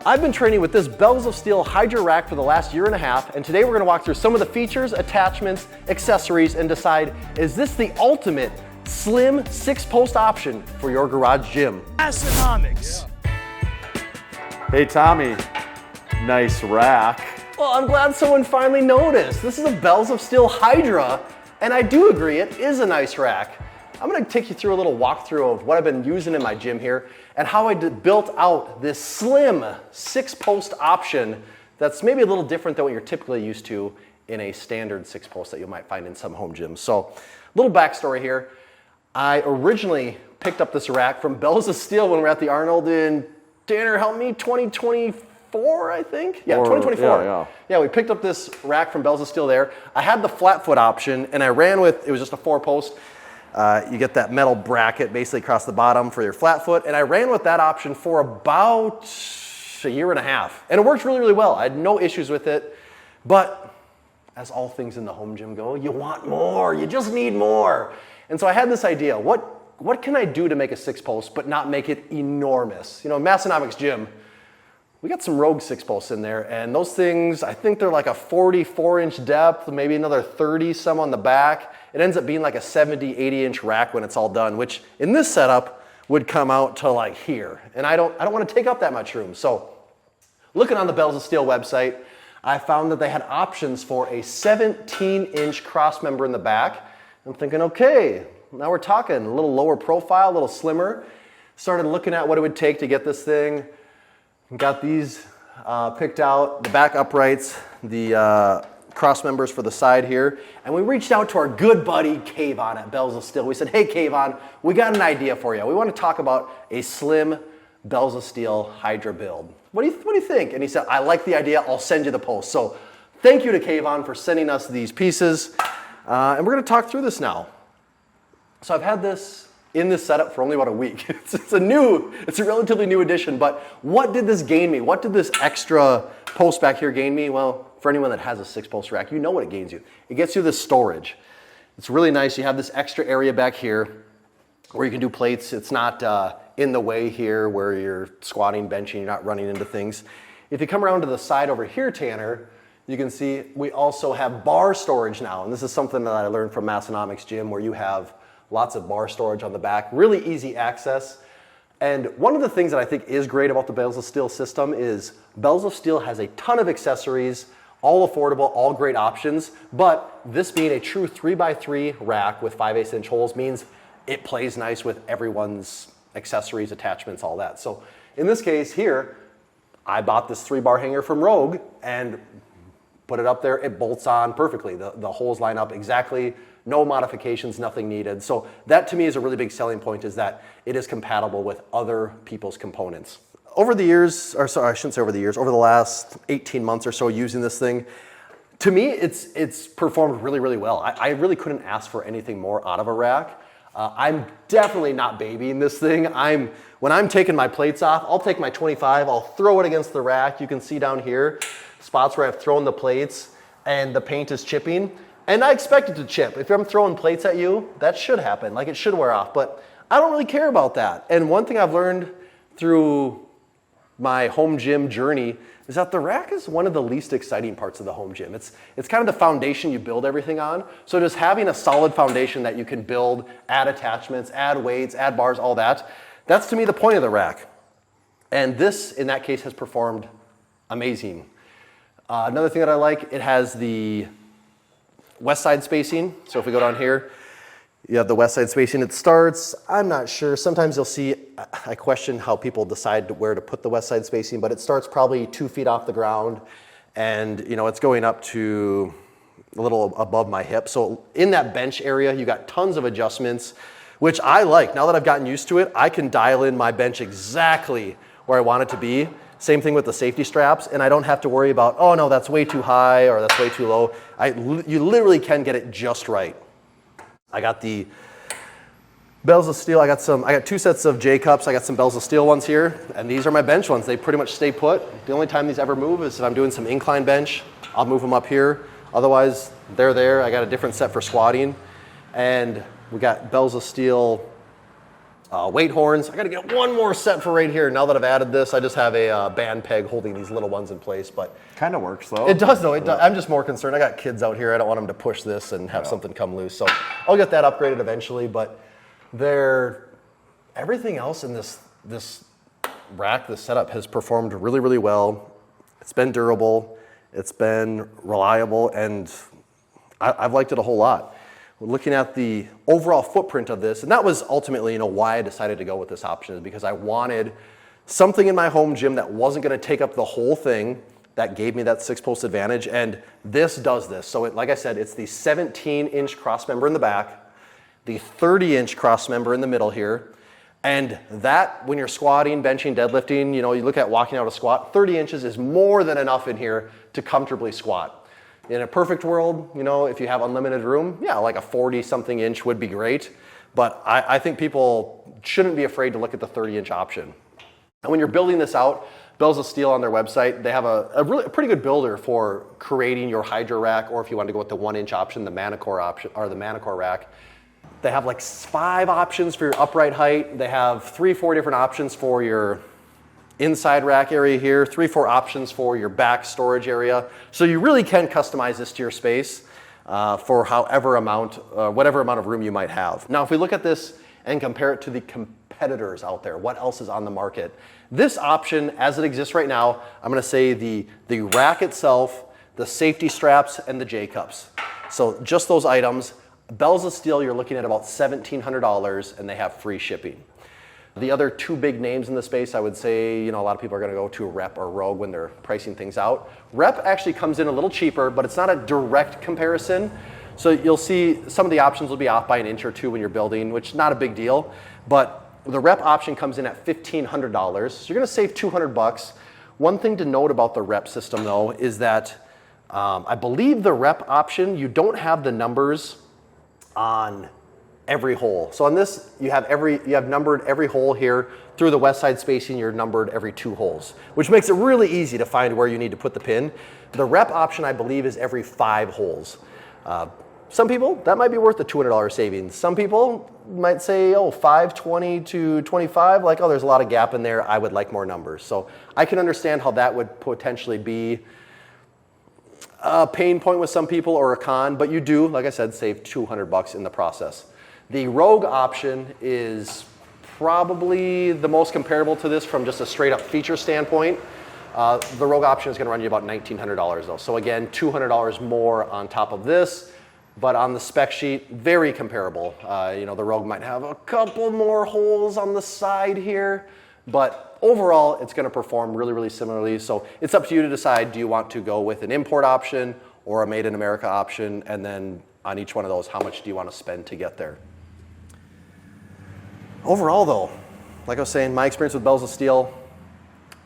I've been training with this bells of steel Hydra rack for the last year and a half, and today we're going to walk through some of the features, attachments, accessories, and decide, is this the ultimate slim 6-post option for your garage gym? Massenomics. Hey Tommy, nice rack. Well, I'm glad someone finally noticed. This is a bells of steel Hydra, and I do agree it is a nice rack. I'm going to take you through a little walkthrough of what I've been using in my gym here and how I built out this slim 6-post option that's maybe a little different than what you're typically used to in a standard 6-post that you might find in some home gyms. So, little backstory here. I originally picked up this rack from Bells of Steel when we were at the Arnold in, Tanner, help me, 2024, I think? Yeah, 2024. Yeah, we picked up this rack from Bells of Steel there. I had the flat foot option, and I ran with, it was just a 4-post. You get that metal bracket basically across the bottom for your flat foot, and I ran with that option for about a year and a half. And it worked really, really well. I had no issues with it, but as all things in the home gym go, you want more, you just need more. And so I had this idea, what can I do to make a 6-post but not make it enormous? You know, in Massenomics gym, we got some Rogue 6-posts in there, and those things, I think they're like a 44-inch depth, maybe another 30 some on the back. It ends up being like a 70, 80-inch rack when it's all done, which in this setup would come out to like here. And I don't want to take up that much room. So looking on the Bells of Steel website, I found that they had options for a 17-inch cross member in the back. I'm thinking, okay, now we're talking a little lower profile, a little slimmer. Started looking at what it would take to get this thing. Got these picked out, the back uprights, the cross members for the side here. And we reached out to our good buddy, Kayvon at Bells of Steel. We said, hey Kayvon, we got an idea for you. We want to talk about a slim Bells of Steel Hydra build. What do you think? And he said, I like the idea, I'll send you the post. So thank you to Kayvon for sending us these pieces. And we're going to talk through this now. So I've had this in this setup for only about a week. It's a relatively new addition, but what did this gain me? What did this extra post back here gain me? Well, for anyone that has a 6-post rack, you know what it gains you. It gets you this storage. It's really nice. You have this extra area back here where you can do plates. It's not in the way here where you're squatting, benching, you're not running into things. If you come around to the side over here, Tanner, you can see we also have bar storage now. And this is something that I learned from Massenomics Gym where you have lots of bar storage on the back, really easy access. And one of the things that I think is great about the Bells of Steel system is Bells of Steel has a ton of accessories, all affordable, all great options, but this being a true 3x3 rack with 5/8-inch holes means it plays nice with everyone's accessories, attachments, all that. So in this case here, I bought this 3-bar hanger from Rogue and put it up there, it bolts on perfectly. The holes line up exactly. No modifications, nothing needed. So that to me is a really big selling point, is that it is compatible with other people's components. Over the years, or sorry, I shouldn't say over the years, over the last 18 months or so using this thing, to me it's performed really, really well. I really couldn't ask for anything more out of a rack. I'm definitely not babying this thing. When I'm taking my plates off, I'll take my 25, I'll throw it against the rack. You can see down here, spots where I've thrown the plates and the paint is chipping. And I expect it to chip. If I'm throwing plates at you, that should happen. Like, it should wear off. But I don't really care about that. And one thing I've learned through my home gym journey is that the rack is one of the least exciting parts of the home gym. It's kind of the foundation you build everything on. So just having a solid foundation that you can build, add attachments, add weights, add bars, all that, that's to me the point of the rack. And this, in that case, has performed amazing. Another thing that I like, it has the west side spacing. So if we go down here, you have the west side spacing. It starts, I'm not sure, sometimes you'll see, I question how people decide where to put the west side spacing, but it starts probably 2 feet off the ground, and you know, it's going up to a little above my hip. So in that bench area, you got tons of adjustments, which I like. Now that I've gotten used to it, I can dial in my bench exactly where I want it to be. Same thing with the safety straps, and I don't have to worry about, oh no, that's way too high or that's way too low. You literally can get it just right. I got the Bells of Steel. I got 2 sets of J cups. I got some Bells of Steel ones here, and these are my bench ones. They pretty much stay put. The only time these ever move is if I'm doing some incline bench. I'll move them up here. Otherwise, they're there. I got a different set for squatting, and we got Bells of Steel weight horns. I gotta get one more set for right here. Now that I've added this, I just have a band peg holding these little ones in place, but. Kind of works though. It does though, I'm just more concerned. I got kids out here, I don't want them to push this and have something come loose. So I'll get that upgraded eventually, but everything else in this rack, this setup has performed really, really well. It's been durable, it's been reliable, and I've liked it a whole lot. We're looking at the overall footprint of this, and that was ultimately, why I decided to go with this option, is because I wanted something in my home gym that wasn't going to take up the whole thing. That gave me that 6-post advantage, and this does this. So like I said, it's the 17-inch cross member in the back, the 30-inch cross member in the middle here, and that, when you're squatting, benching, deadlifting, you look at walking out a squat, 30 inches is more than enough in here to comfortably squat. In a perfect world, if you have unlimited room, yeah, like a 40-something inch would be great, but I think people shouldn't be afraid to look at the 30-inch option. And when you're building this out, Bells of Steel on their website, they have a pretty good builder for creating your Hydra rack, or if you want to go with the 1-inch option, the Manticore option, or the Manticore rack. They have like 5 options for your upright height. They have 3-4 different options for your inside rack area here, 3-4 options for your back storage area. So you really can customize this to your space for whatever amount of room you might have. Now, if we look at this and compare it to the competitors out there, what else is on the market? This option, as it exists right now, I'm going to say the rack itself, the safety straps, and the J-cups. So just those items. Bells of Steel, you're looking at about $1,700, and they have free shipping. The other 2 big names in the space, I would say, a lot of people are going to go to Rep or Rogue when they're pricing things out. Rep actually comes in a little cheaper, but it's not a direct comparison. So you'll see some of the options will be off by an inch or 2 when you're building, which is not a big deal. But the Rep option comes in at $1,500, so you're going to save $200. One thing to note about the Rep system, though, is that I believe the Rep option, you don't have the numbers on every hole. So on this, you have numbered every hole here. Through the west side spacing, you're numbered every 2 holes, which makes it really easy to find where you need to put the pin. The Rep option, I believe, is every 5 holes. Some people, that might be worth the $200 savings. Some people might say, 520 to 25, like, there's a lot of gap in there. I would like more numbers. So I can understand how that would potentially be a pain point with some people or a con, but you do, like I said, save $200 in the process. The Rogue option is probably the most comparable to this from just a straight up feature standpoint. The Rogue option is going to run you about $1,900 though. So again, $200 more on top of this, but on the spec sheet, very comparable. The Rogue might have a couple more holes on the side here, but overall, it's going to perform really, really similarly. So it's up to you to decide, do you want to go with an import option or a made in America option? And then on each one of those, how much do you want to spend to get there? Overall, though, like I was saying, my experience with Bells of Steel,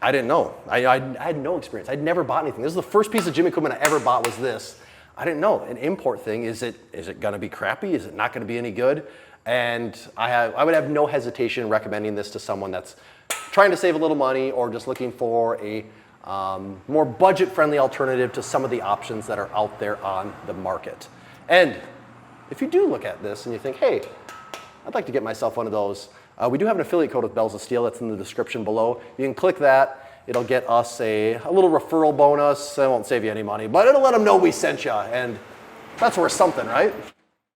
I didn't know. I had no experience. I'd never bought anything. This is the first piece of gym equipment I ever bought was this. I didn't know. An import thing, is it going to be crappy? Is it not going to be any good? And I would have no hesitation recommending this to someone that's trying to save a little money or just looking for a more budget-friendly alternative to some of the options that are out there on the market. And if you do look at this and you think, hey, I'd like to get myself one of those, we do have an affiliate code with Bells of Steel. That's in the description below. You can click that. It'll get us a little referral bonus. It won't save you any money, but it'll let them know we sent you, and that's worth something, right?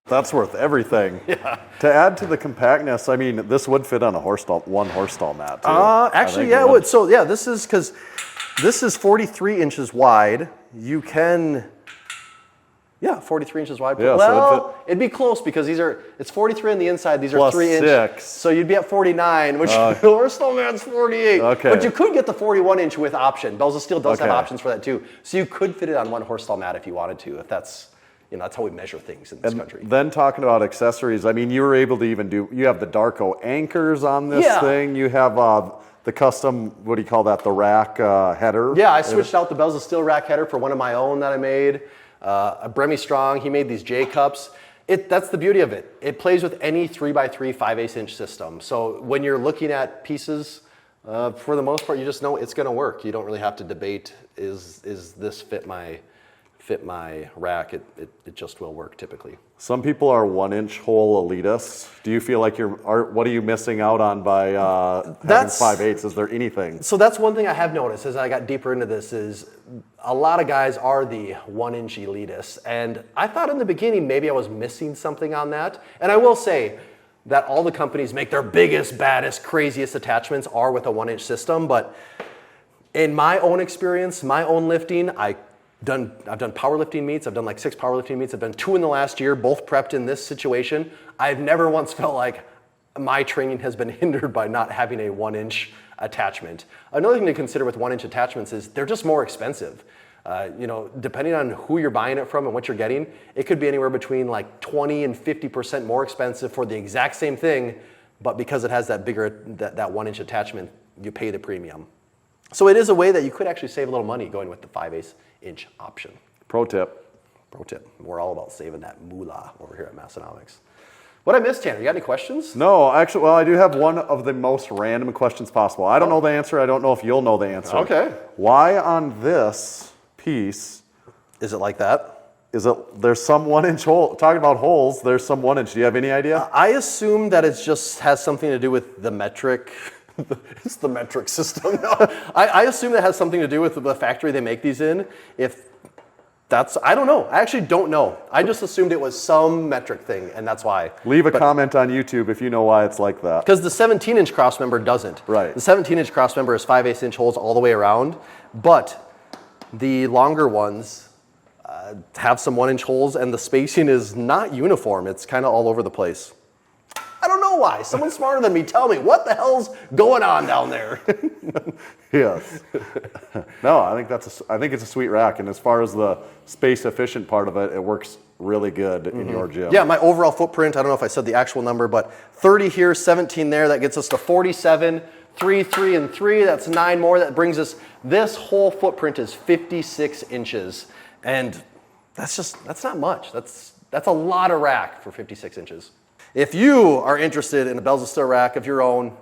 That's worth everything. Yeah. To add to the compactness, I mean, this would fit on a one horse stall mat too. Actually, yeah, it would. So yeah, this is because this is 43 inches wide. You can, 43 inches wide. Yeah, well, it'd be close because it's 43 on the inside. These are 3 inches. 6. So you'd be at 49, which horse stall mat's 48. Okay. But you could get the 41 inch with option. Bells of Steel does have options for that too. So you could fit it on one horse stall mat if you wanted to, if that's. That's how we measure things in this country. Then talking about accessories, I mean, you were able to even you have the Darko anchors on this thing. You have the custom, what do you call that, the rack header? Yeah, I switched out the Bells of Steel rack header for one of my own that I made. Bremy Strong, he made these J-cups. That's the beauty of it. It plays with any 3x3 5/8 inch system. So when you're looking at pieces, for the most part, you just know it's going to work. You don't really have to debate, is this fit my rack? It just will work typically. Some people are 1-inch hole elitists. Do you feel like what are you missing out on by having 5/8? Is there anything? So that's one thing I have noticed as I got deeper into this is a lot of guys are the 1-inch elitists. And I thought in the beginning maybe I was missing something on that. And I will say that all the companies make their biggest, baddest, craziest attachments are with a 1-inch system. But in my own experience, my own lifting, I've done powerlifting meets. I've done like 6 powerlifting meets. I've done 2 in the last year, both prepped in this situation. I've never once felt like my training has been hindered by not having a 1-inch attachment. Another thing to consider with 1-inch attachments is they're just more expensive. Depending on who you're buying it from and what you're getting, it could be anywhere between like 20 and 50% more expensive for the exact same thing, but because it has that 1-inch attachment, you pay the premium. So it is a way that you could actually save a little money going with the 5/8-inch option. Pro tip. Pro tip. We're all about saving that moolah over here at Massenomics. What I missed, Tanner? You got any questions? No, actually, well, I do have one of the most random questions possible. I don't know the answer. I don't know if you'll know the answer. Okay. Why on this piece is it like that? There's some 1-inch hole? Talking about holes, there's some 1-inch. Do you have any idea? I assume that it just has something to do with the metric. It's the metric system. No, I assume that has something to do with the factory they make these in. I don't know. I actually don't know. I just assumed it was some metric thing, and that's why. Leave a comment on YouTube if you know why it's like that. Because the 17-inch crossmember doesn't. Right. The 17-inch crossmember is 5/8-inch holes all the way around, but the longer ones have some 1-inch holes, and the spacing is not uniform. It's kind of all over the place. I don't know why. Someone smarter than me, tell me what the hell's going on down there. Yes. No, I think it's a sweet rack, and as far as the space efficient part of it, it works really good in your gym. Yeah, my overall footprint, I don't know if I said the actual number, but 30 here, 17 there, that gets us to 47, 3, 3, and 3, that's 9 more. That brings us, this whole footprint is 56 inches. And that's not much. That's a lot of rack for 56 inches. If you are interested in a Bells of Steel rack of your own,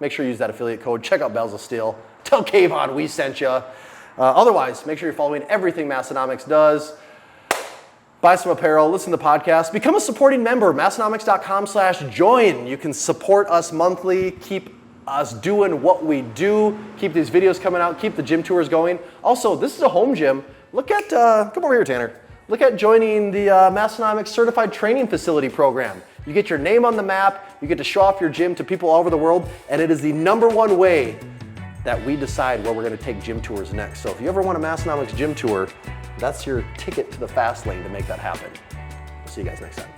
make sure you use that affiliate code. Check out Bells of Steel. Tell Kayvon we sent you. Otherwise, make sure you're following everything Massenomics does. Buy some apparel, listen to the podcast, become a supporting member, massenomics.com/join. You can support us monthly, keep us doing what we do, keep these videos coming out, keep the gym tours going. Also, this is a home gym. Look at, come over here, Tanner. Look at joining the Massenomics Certified Training Facility program. You get your name on the map, you get to show off your gym to people all over the world, and it is the #1 way that we decide where we're gonna take gym tours next. So if you ever want a Massenomics gym tour, that's your ticket to the fast lane to make that happen. We'll see you guys next time.